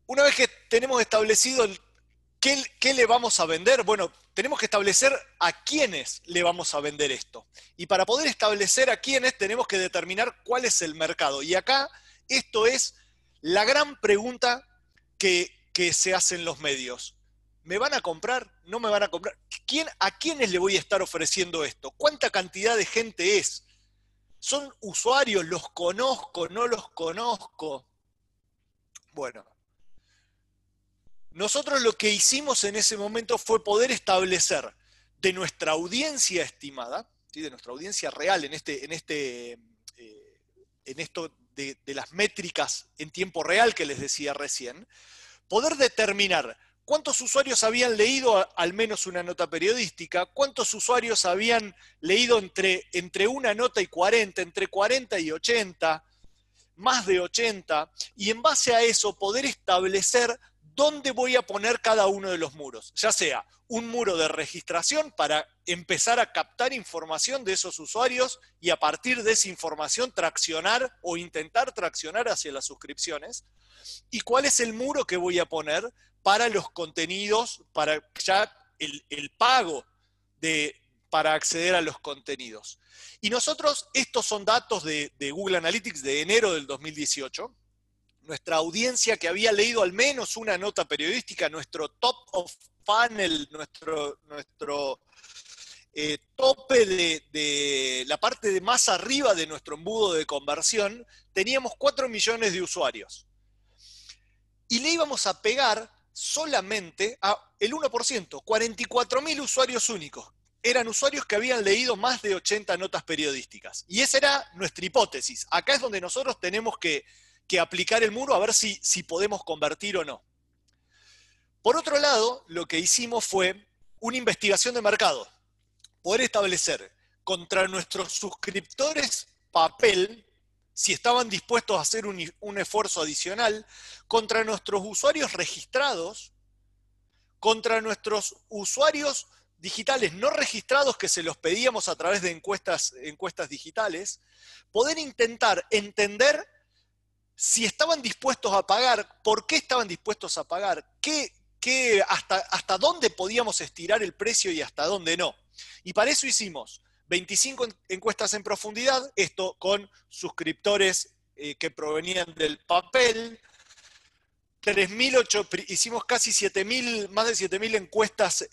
una vez que tenemos establecido qué le vamos a vender, bueno, tenemos que establecer a quiénes le vamos a vender esto. Y para poder establecer a quiénes tenemos que determinar cuál es el mercado. Y acá esto es la gran pregunta que se hacen los medios. ¿Me van a comprar? ¿No me van a comprar? ¿A quiénes le voy a estar ofreciendo esto? ¿Cuánta cantidad de gente es? ¿Son usuarios? ¿Los conozco? ¿No los conozco? Bueno, nosotros lo que hicimos en ese momento fue poder establecer de nuestra audiencia estimada, ¿sí? De nuestra audiencia real en esto de las métricas en tiempo real que les decía recién, poder determinar cuántos usuarios habían leído al menos una nota periodística, cuántos usuarios habían leído entre una nota y 40, entre 40 y 80, más de 80, y en base a eso poder establecer dónde voy a poner cada uno de los muros, ya sea un muro de registración para empezar a captar información de esos usuarios y a partir de esa información traccionar o intentar traccionar hacia las suscripciones, y cuál es el muro que voy a poner para los contenidos, para ya el pago de, para acceder a los contenidos. Y nosotros, estos son datos de Google Analytics de enero del 2018, nuestra audiencia que había leído al menos una nota periodística, nuestro top of funnel, nuestro tope de la parte de más arriba de nuestro embudo de conversión, teníamos 4 millones de usuarios. Y le íbamos a pegar solamente a el 1%, 44.000 usuarios únicos. Eran usuarios que habían leído más de 80 notas periodísticas. Y esa era nuestra hipótesis. Acá es donde nosotros tenemos que aplicar el muro a ver si podemos convertir o no. Por otro lado, lo que hicimos fue una investigación de mercado. Poder establecer contra nuestros suscriptores papel, si estaban dispuestos a hacer un esfuerzo adicional, contra nuestros usuarios registrados, contra nuestros usuarios digitales no registrados que se los pedíamos a través de encuestas digitales, poder intentar entender si estaban dispuestos a pagar, por qué estaban dispuestos a pagar, hasta dónde podíamos estirar el precio y hasta dónde no. Y para eso hicimos 25 encuestas en profundidad, esto con suscriptores que provenían del papel, 3.008, hicimos casi 7.000, más de 7.000 encuestas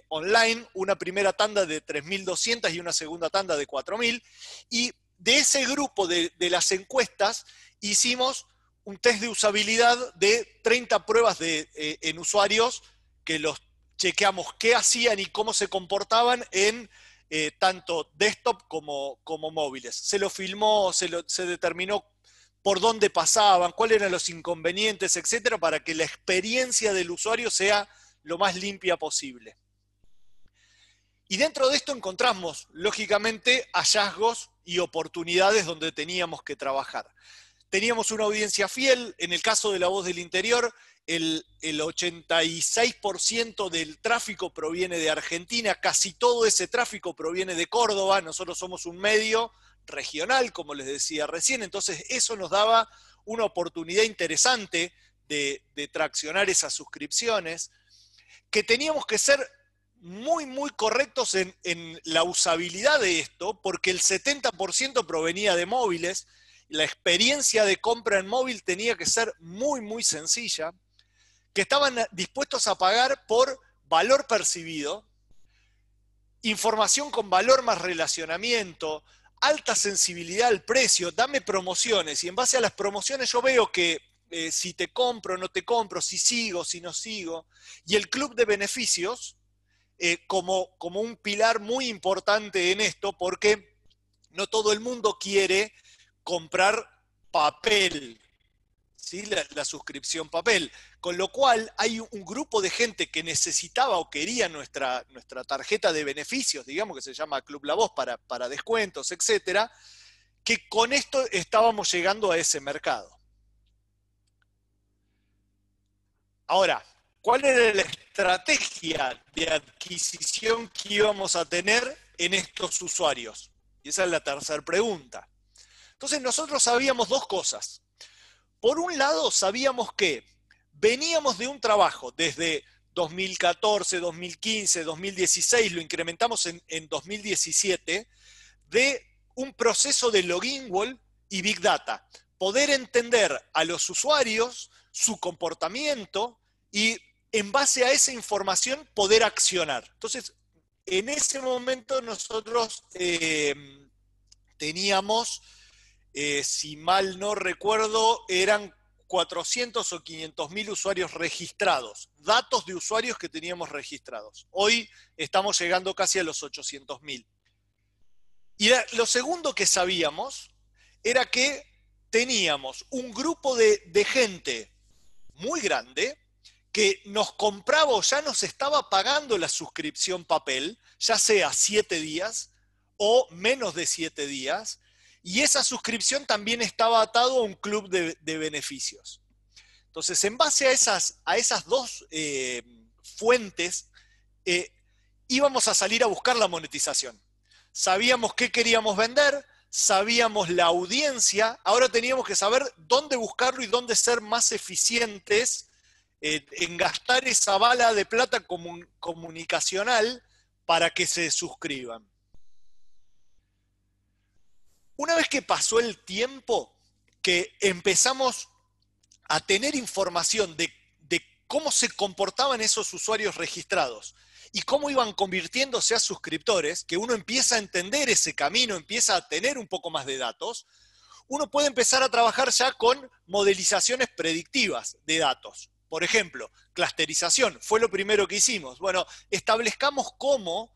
online, una primera tanda de 3.200 y una segunda tanda de 4.000, y de ese grupo de las encuestas hicimos un test de usabilidad de 30 pruebas en usuarios que los chequeamos qué hacían y cómo se comportaban en tanto desktop como móviles. Se lo filmó, se determinó por dónde pasaban, cuáles eran los inconvenientes, etcétera, para que la experiencia del usuario sea lo más limpia posible. Y dentro de esto encontramos, lógicamente, hallazgos y oportunidades donde teníamos que trabajar. Teníamos una audiencia fiel, en el caso de La Voz del Interior, el 86% del tráfico proviene de Argentina, casi todo ese tráfico proviene de Córdoba, nosotros somos un medio regional, como les decía recién, entonces eso nos daba una oportunidad interesante de traccionar esas suscripciones, que teníamos que ser muy correctos en la usabilidad de esto, porque el 70% provenía de móviles, la experiencia de compra en móvil tenía que ser muy sencilla, que estaban dispuestos a pagar por valor percibido, información con valor más relacionamiento, alta sensibilidad al precio, dame promociones, y en base a las promociones yo veo que si te compro, no te compro, si sigo, si no sigo, y el club de beneficios como un pilar muy importante en esto, porque no todo el mundo quiere comprar papel, ¿sí? La suscripción papel. Con lo cual hay un grupo de gente que necesitaba o quería nuestra tarjeta de beneficios, digamos que se llama Club La Voz para descuentos, etcétera, que con esto estábamos llegando a ese mercado. Ahora, ¿cuál era la estrategia de adquisición que íbamos a tener en estos usuarios? Y esa es la tercera pregunta. Entonces nosotros sabíamos dos cosas. Por un lado, sabíamos que veníamos de un trabajo desde 2014, 2015, 2016, lo incrementamos en 2017, de un proceso de login wall y Big Data. Poder entender a los usuarios, su comportamiento y en base a esa información poder accionar. Entonces, en ese momento nosotros teníamos, si mal no recuerdo, eran 400 o 500 mil usuarios registrados, datos de usuarios que teníamos registrados. Hoy estamos llegando casi a los 800 mil. Y lo segundo que sabíamos era que teníamos un grupo de gente muy grande que nos compraba o ya nos estaba pagando la suscripción papel, ya sea 7 días o menos de 7 días, y esa suscripción también estaba atado a un club de beneficios. Entonces, en base a esas dos fuentes, íbamos a salir a buscar la monetización. Sabíamos qué queríamos vender, sabíamos la audiencia, ahora teníamos que saber dónde buscarlo y dónde ser más eficientes en gastar esa bala de plata comunicacional para que se suscriban. Una vez que pasó el tiempo, que empezamos a tener información de cómo se comportaban esos usuarios registrados y cómo iban convirtiéndose a suscriptores, que uno empieza a entender ese camino, empieza a tener un poco más de datos, uno puede empezar a trabajar ya con modelizaciones predictivas de datos. Por ejemplo, clusterización, fue lo primero que hicimos. Bueno, establezcamos cómo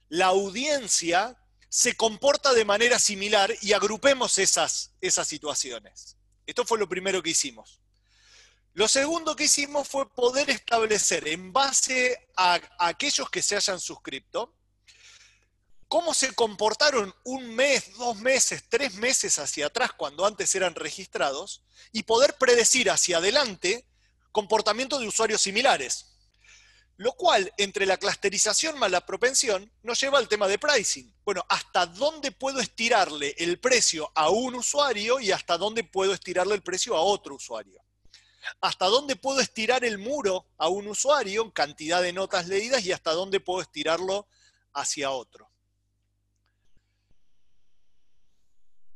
la audiencia se comporta de manera similar y agrupemos esas situaciones. Esto fue lo primero que hicimos. Lo segundo que hicimos fue poder establecer, en base a aquellos que se hayan suscrito, cómo se comportaron un mes, 2 meses, 3 meses hacia atrás, cuando antes eran registrados, y poder predecir hacia adelante comportamiento de usuarios similares. Lo cual, entre la clusterización más la propensión, nos lleva al tema de pricing. Bueno, ¿hasta dónde puedo estirarle el precio a un usuario y hasta dónde puedo estirarle el precio a otro usuario? ¿Hasta dónde puedo estirar el muro a un usuario, cantidad de notas leídas, y hasta dónde puedo estirarlo hacia otro?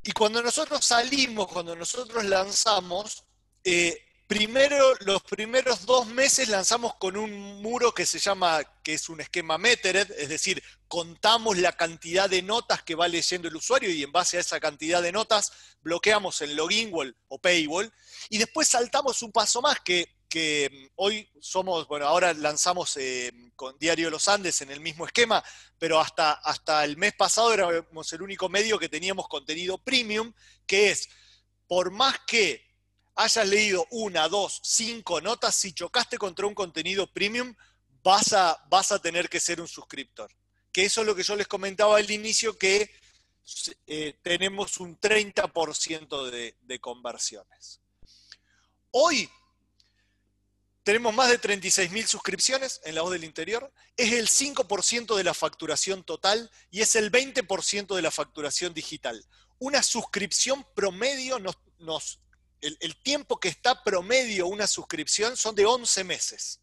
Y cuando nosotros salimos, cuando nosotros lanzamos, primero, los primeros 2 meses lanzamos con un muro que se llama, que es un esquema Metered, es decir, contamos la cantidad de notas que va leyendo el usuario y en base a esa cantidad de notas bloqueamos el login wall o paywall. Y después saltamos un paso más que hoy somos, bueno, ahora lanzamos con Diario Los Andes en el mismo esquema, pero hasta el mes pasado éramos el único medio que teníamos contenido premium, que es, por más que hayas leído 1, 2, 5 notas, si chocaste contra un contenido premium, vas a tener que ser un suscriptor. Que eso es lo que yo les comentaba al inicio, que tenemos un 30% de conversiones. Hoy tenemos más de 36.000 suscripciones en La Voz del Interior, es el 5% de la facturación total y es el 20% de la facturación digital. Una suscripción promedio el tiempo que está promedio una suscripción son de 11 meses.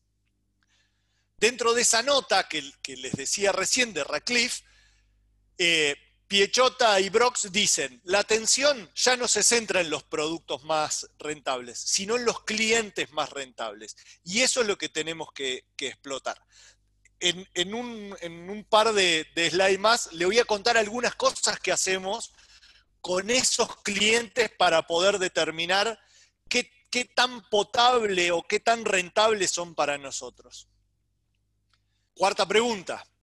Dentro de esa nota que les decía recién de Radcliffe, Piechota y Brox dicen, la atención ya no se centra en los productos más rentables, sino en los clientes más rentables. Y eso es lo que tenemos que explotar. En un par de slides más le voy a contar algunas cosas que hacemos con esos clientes para poder determinar qué tan potable o qué tan rentable son para nosotros. Cuarta pregunta.